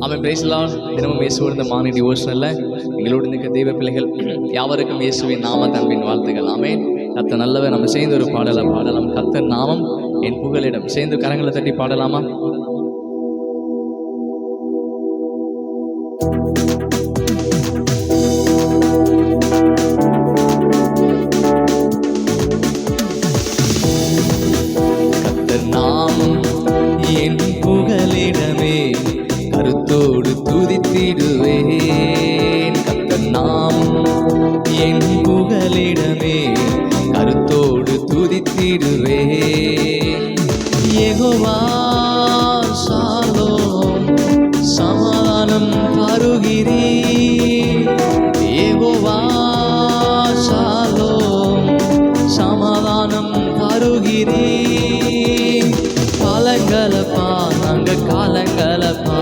அவன் பேசலாம். தினமும் இயேசுவோடு இந்த மார்னிங் டிவோஷனில் எங்களோடு இருக்க தெய்வ பிள்ளைகள் யாவருக்கும் இயேசுவின் நாம தன்பின் வாழ்த்துக்கள். ஆமென். கர்த்தர் நல்லவர். நம்ம சேர்ந்து ஒரு பாடலை பாடலாம். கர்த்தர் நாமம் என் புகலிடம். சேர்ந்து கரங்களை தட்டி பாடலாமா? கர்த்தர் நாமம் என் புகலிடமே, கருத்தோடு துதித்திடுவேன். கர்த்தர் நாமம் என் புகலிடமே, கருத்தோடு துதித்திடுவேன். யெகோவா ஷாலோம், சமாதானம் தருகிறீர். யெகோவா ஷாலோம், சமாதானம் தருகிறீர். காலங்களப்பா நாங்க காலங்களப்பா,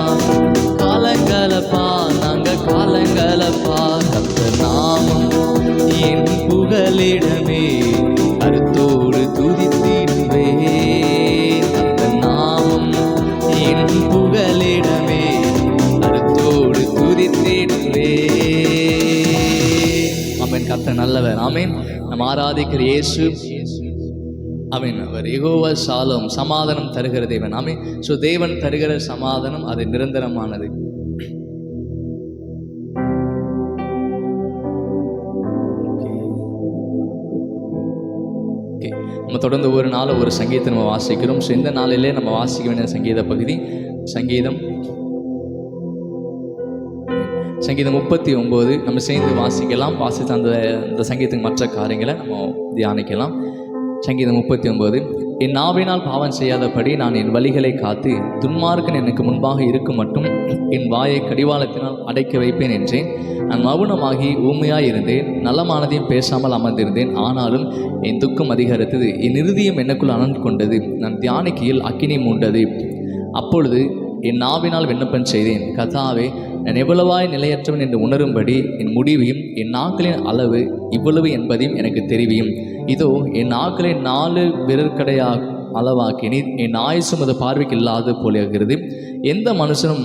காலங்களப்பா நாங்க காலங்களப்பா. கர்த்தர் நாமம் என் புகலிடமே, கருத்தோடு துதித்திடுவேன். கர்த்தர் நாமம் என் புகலிடமே, கருத்தோடு துதித்திடுவேன். ஆமென். கர்த்தர் நல்லவர். ஆமென். நம்ம ஆராதிக்கிற இயேசு ஆமென். அவர் யெகோவா ஷாலோம், சமாதானம் தருகிற தேவன். ஆமென். ஸோ தேவன் தருகிற சமாதானம் அது நிரந்தரமானது. நம்ம தொடர்ந்து ஒரு நாள் ஒரு சங்கீதத்தை நம்ம வாசிக்கிறோம். ஸோ இந்த நாளிலே நம்ம வாசிக்க வேண்டிய சங்கீத பகுதி சங்கீதம் 39. நம்ம சேர்ந்து வாசிக்கலாம். வாசித்த அந்த சங்கீதத்துக்கு மற்ற காரியங்களை நம்ம தியானிக்கலாம். சங்கீதம் 39. என் நாவினால் பாவம் செய்யாதபடி நான் என் வழிகளை காத்து துன்மார்க்கன் எனக்கு முன்பாக இருக்கும் மட்டும் என் வாயை கடிவாளத்தினால் அடைக்க வைப்பேன் என்றேன். நான் மௌனமாகி ஊமையாய் இருந்தேன், நலமானதையும் பேசாமல் அமர்ந்திருந்தேன். ஆனாலும் என் துக்கம் அதிகரித்தது, என் இருதயம் எனக்குள் அனந்து கொண்டது, நான் தியானிக்கையில் அக்கினி மூண்டது. அப்பொழுது என் நாவினால் விண்ணப்பம் செய்தேன், கர்த்தாவே நான் எவ்வளவாய் நிலையற்றவன் என்று உணரும்படி என் முடிவையும் என் நாட்களின் அளவு இவ்வளவு என்பதையும் எனக்கு தெரிவியும். இதோ என் நாட்களை 4 விரற்கடையா அளவாக்கினீர், என் ஆயுசும் அது பார்வைக்கு இல்லாது போலியாகிறது. எந்த மனுஷனும்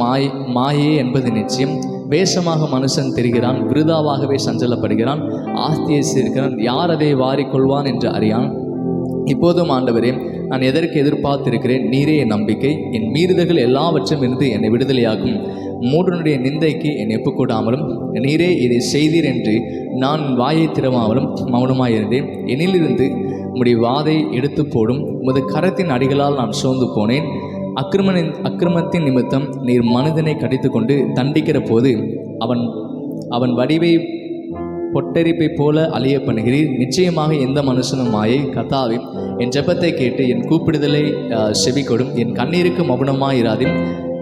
மாயே என்பது நிச்சயம். வேஷமாக மனுஷன் தெரிகிறான், விருதாவாகவே சஞ்சலப்படுகிறான், ஆஸ்தியை சேர்க்கிறான், யார் அதை வாரிக்கொள்வான் என்று அறியான். இப்போதும் ஆண்டவரே, நான் எதற்கு எதிர்பார்த்திருக்கிறேன்? நீரே என் நம்பிக்கை. என் மீறுதல்கள் எல்லாவற்றும் இருந்து என்னை விடுதலையாகும். மூடனுடைய நிந்தைக்கு என்னை ஒப்புக்கூடாமலும் நீரே இதை செய்தீர் என்று நான் வாயை திறமாமலும் மௌனமாயிருந்தேன். என்னிலிருந்து உம்முடைய வாதை எடுத்து போடும். உமது கரத்தின் அடிகளால் நான் சோர்ந்து போனேன். அக்கிரமத்தின் நிமித்தம் நீர் மனிதனை கடித்து கொண்டு தண்டிக்கிற போது அவன் வடிவை பொட்டரிப்பை போல அழிய பண்ணுகிறீர். நிச்சயமாக எந்த மனுஷனும் மாயை. கர்த்தாவே, என் ஜெபத்தை கேட்டு என் கூப்பிடுதலை செவி கொடும். என் கண்ணீருக்கு மௌனமாயிராதீர்.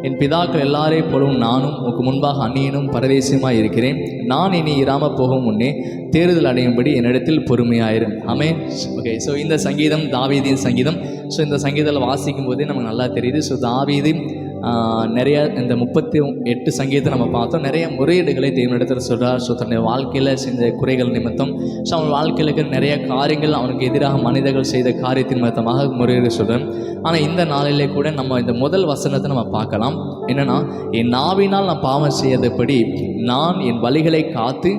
என் பிதாக்கள் எல்லாரை போலவும் நானும் உனக்கு முன்பாக அந்நியனும் பரதேசியமாய் இருக்கிறேன். நான் இனி இராமல் போகும் முன்னே தேறுதல் அடையும்படி என்னிடத்தில் பொறுமையாயிரும். ஆமென். ஓகே. ஸோ இந்த சங்கீதம் தாவீதின் சங்கீதம். ஸோ இந்த சங்கீதத்தில் வாசிக்கும் போதே நமக்கு நல்லா தெரியுது. ஸோ தாவீது நிறைய இந்த 38 சங்கீதத்தை நம்ம பார்த்தோம். நிறைய முறையீடுகளை தேவனிடத்தில் சொல்கிறார். ஸோ தன்னுடைய வாழ்க்கையில் செஞ்ச குறைகள் நிமித்தம், ஸோ அவன் வாழ்க்கையில் இருக்கிற நிறைய காரியங்கள், அவனுக்கு எதிராக மனிதர்கள் செய்த காரியத்தின் நிமித்தமாக முறையீடு சொல்கிறேன். ஆனால் இந்த நாளிலே கூட நம்ம இந்த முதல் வசனத்தை நம்ம பார்க்கலாம். என்னென்னா, என் நாவினால் நான் பாவம் செய்யாதபடி நான் என் வழிகளை காத்து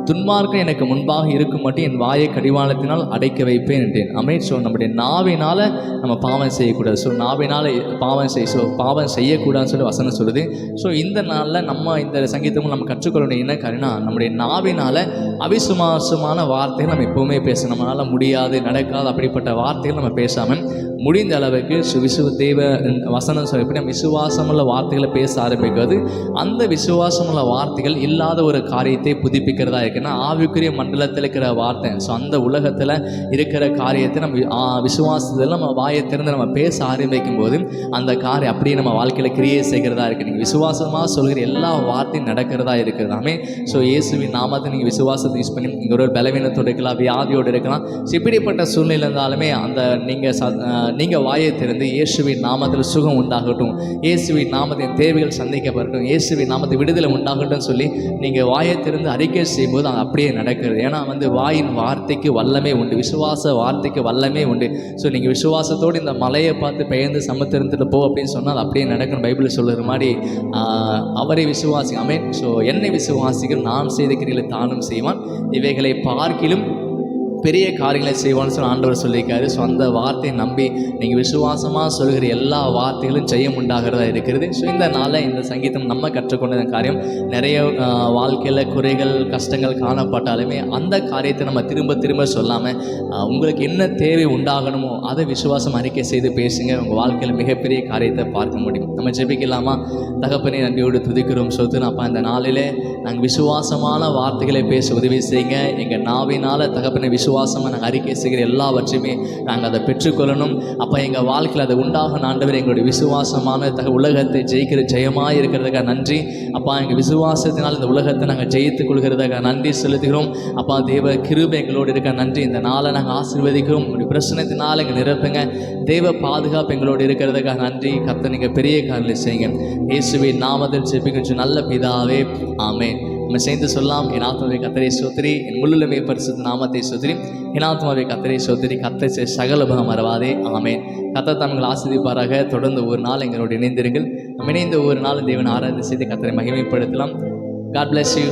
துன்மார்க்கம் எனக்கு முன்பாக இருக்கும் மட்டும் என் வாயை கடிவாளத்தினால் அடைக்க வைப்பேன் என்றேன். ஆமென். ஸோ நம்முடைய நாவினால் நம்ம பாவம் செய்யக்கூடாது. ஸோ நாவினால் பாவம் செய்யக்கூடாதுன்னு சொல்லி வசனம் சொல்லுது. ஸோ இந்த நாளில் நம்ம இந்த சங்கீதமும் நம்ம கற்றுக்கொள்ள என்ன காரணம்னா, நம்முடைய நாவினால் அவிசுவாசமான வார்த்தைகள் நம்ம எப்போவுமே பேசணும். நம்மளால் முடியாது, நடக்காது அப்படிப்பட்ட வார்த்தைகள் நம்ம பேசாமல் முடிந்த அளவுக்கு தேவ வசனம் சொல்லப்படி நம்ம விசுவாசமுள்ள வார்த்தைகளை பேச ஆரம்பிக்கிறது. அந்த விசுவாசமுள்ள வார்த்தைகள் இல்லாத ஒரு காரியத்தை புதுப்பிக்கிறதா இருக்குன்னா ஆவிக்குரிய மண்டலத்தில் இருக்கிற வார்த்தை. ஸோ அந்த உலகத்தில் இருக்கிற காரியத்தை நம்ம விசுவாசத்தில் நம்ம வாயை திறந்து நம்ம பேச ஆரம்பிக்கும் போது அந்த காரியம் அப்படியே நம்ம வாழ்க்கையில் கிரியை செய்கிறதா இருக்குது. நீங்கள் விசுவாசமாக சொல்கிற எல்லா வார்த்தையும் நடக்கிறதா இருக்கிறதாமே. ஸோ இயேசுவின் நாமத்தை நீங்கள் விசுவாசத்தை யூஸ் பண்ணி நீங்கள் ஒரு பலவீனத்தோடு இருக்கலாம், வியாதியோடு இருக்கலாம். ஸோ இப்படிப்பட்ட சூழ்நிலை இருந்தாலுமே அந்த நீங்கள் நீங்கள் வாயை திறந்து இயேசுவின் நாமத்தில் சுகம் உண்டாகட்டும், இயேசுவின் நாமத்தின் தேவைகள் சந்திக்கப்படட்டும், இயேசுவின் நாமத்தை விடுதலை உண்டாகட்டும் சொல்லி நீங்கள் வாயை திறந்து அறிக்கை செய்யும்போது அது அப்படியே நடக்கிறது. ஏன்னா வாயின் வார்த்தைக்கு வல்லமே உண்டு, விசுவாச வார்த்தைக்கு வல்லமே உண்டு. ஸோ நீங்கள் விசுவாசத்தோடு இந்த மலையை பார்த்து பெயர்ந்து சமுத்திரத்தில் போ அப்படின்னு சொன்னால் அப்படியே நடக்கும். பைபிளில் சொல்லுற மாதிரி அவரை விசுவாசி, ஆமென். ஸோ என்னை விசுவாசிகள் நான் செய்த கிரியைகளை தானும் செய்வான், இவைகளை பார்க்கிலும் பெரிய காரியங்களை செய்வான்னு சொல்லி ஆண்டவர் சொல்லியிருக்காரு. ஸோ அந்த வார்த்தையை நம்பி நீங்கள் விசுவாசமாக சொல்கிற எல்லா வார்த்தைகளும் ஜெயம் உண்டாகிறதா இருக்கிறது. ஸோ இந்த நாளில் இந்த சங்கீதம் நம்ம கற்றுக்கொண்ட காரியம், நிறைய வாழ்க்கையில் குறைகள் கஷ்டங்கள் காணப்பட்டாலுமே அந்த காரியத்தை நம்ம திரும்ப திரும்ப சொல்லாமல் உங்களுக்கு என்ன தேவை உண்டாகணுமோ அதை விசுவாசம் அறிக்கை செய்து பேசுங்க. உங்கள் வாழ்க்கையில் மிகப்பெரிய காரியத்தை பார்க்க முடியும். நம்ம ஜெபிக்கலாமா? தகப்பனே, நன்றியோடு துதிக்கிறோம். சொத்துன்னு அப்பா, இந்த நாளிலே நாங்கள் விசுவாசமான வார்த்தைகளை பேச உதவி செய்யுங்க. எங்கள் நாவினால் தகப்பனை விசுவாசமாக நாங்கள் அறிக்கை செய்கிற எல்லாவற்றையுமே நாங்கள் அதை பெற்றுக்கொள்ளணும். அப்போ எங்கள் வாழ்க்கையில் அதை உண்டாக ஆண்டவர் எங்களுடைய விசுவாசமான உலகத்தை ஜெயிக்கிற ஜெயமாக இருக்கிறதுக்காக நன்றி. அப்பா, எங்கள் விசுவாசத்தினால் இந்த உலகத்தை நாங்கள் ஜெயித்துக் கொள்கிறதுக்காக நன்றி செலுத்துகிறோம். அப்பா, தேவ கிருபை எங்களோடு இருக்க நன்றி. இந்த நாளை நாங்கள் ஆசீர்வதிக்கிறோம். உங்களுடைய பிரச்சனத்தினால் எங்கள் நிரப்புங்க. தேவ பாதுகாப்பு எங்களோடு இருக்கிறதுக்காக நன்றி. கர்த்தர் நீங்கள் பெரிய காரியங்களை செய்யுங்க. இயேசுவின் நாமத்தில் ஜெபிக்கிற நல்ல பிதாவே, ஆமென். நம்ம சேர்ந்து சொல்லலாம். என் ஆத்மாவை கர்த்தரை ஸ்தோத்திரி, என் முழுமே பரிசுத்த நாமத்தை ஸ்தோத்திரி. என் ஆத்மாவை கர்த்தரை ஸ்தோத்திரி, கர்த்தர் சகல உபகம் மறவாதே, ஆமென். கர்த்தர் தங்களை ஆசீர்வதிப்பாராக. தொடர்ந்து ஒரு நாள் எங்களோடு இணைந்திருங்கள். நம்ம இணைந்த ஒரு நாள் தேவன் ஆராதனை செய்து கர்த்தரை மகிமைப்படுத்தலாம். God bless you.